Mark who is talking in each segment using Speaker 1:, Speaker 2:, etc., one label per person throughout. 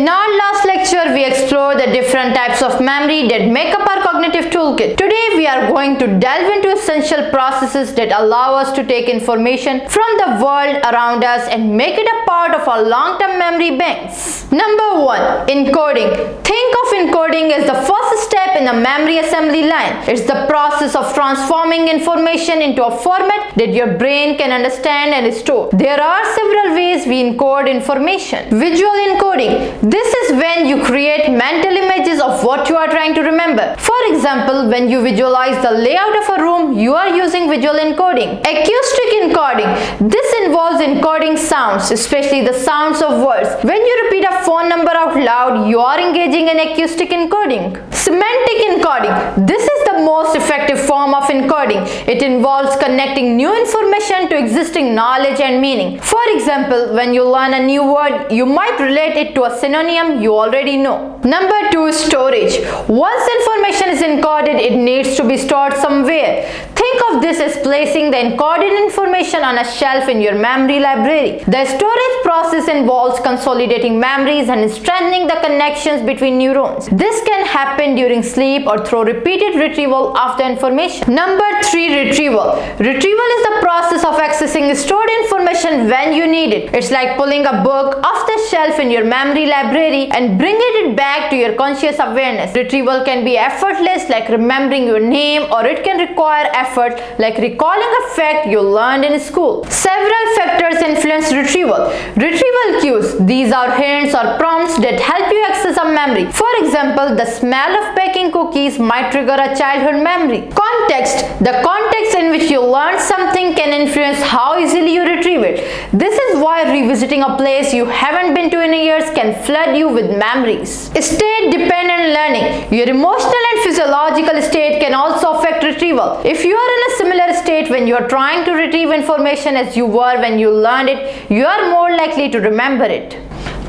Speaker 1: In our last lecture, we explored the different types of memory that make up our cognitive toolkit. Today, we are going to delve into essential processes that allow us to take information from the world around us and make it a part of our long-term memory banks. Number 1. Encoding. Think of encoding as the first step in the memory assembly line. It's the process of transforming information into a format that your brain can understand and store. There are several ways we encode information. Visual encoding. This is when you create mental images of what you are trying to remember. For example, when you visualize the layout of a room, you are using visual encoding. Acoustic encoding. This involves encoding sounds, especially the sounds of words. When you repeat a phone number out loud, you are engaging in acoustic encoding. Semantic encoding. This is the most effective form of encoding. It involves connecting new information to existing knowledge and meaning. For example, when you learn a new word, you might relate it to a synonym you already know. Number 2 is storage. Once information is encoded, it needs to be stored somewhere. Think of this as placing the encoded information on a shelf in your memory library. The storage process involves consolidating memories and strengthening the connections between neurons. This can happen during sleep or through repeated retrieval of the information. Number 3, retrieval. Retrieval is the process of accessing stored information when you need it. It's like pulling a book off the shelf in your memory library and bringing it back to your conscious awareness. Retrieval can be effortless, like remembering your name, or it can require effort, like recalling a fact you learned in school. Several factors influence retrieval. Retrieval cues. These are hints or prompts that help you access a memory. For example, the smell of baking cookies might trigger a childhood memory. Context. The context in which you learned something can influence how easily you retrieve it. This is why revisiting a place you haven't been to in years can flood you with memories. State-dependent learning. Your emotional and physiological state can also affect retrieval. If you are in a similar state when you are trying to retrieve information as you were when you learned it, you are more likely to remember it.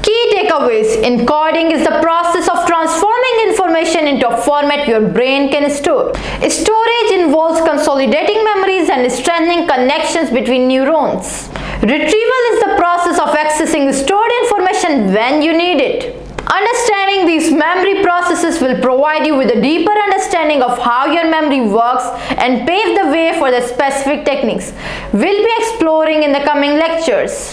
Speaker 1: Key takeaways. Encoding is the process of transforming information into a format your brain can store. Storage involves consolidating memories and strengthening connections between neurons. Retrieval is the process of accessing stored information when you need it. Understanding these memory processes will provide you with a deeper understanding of how your memory works and pave the way for the specific techniques we'll be exploring in the coming lectures.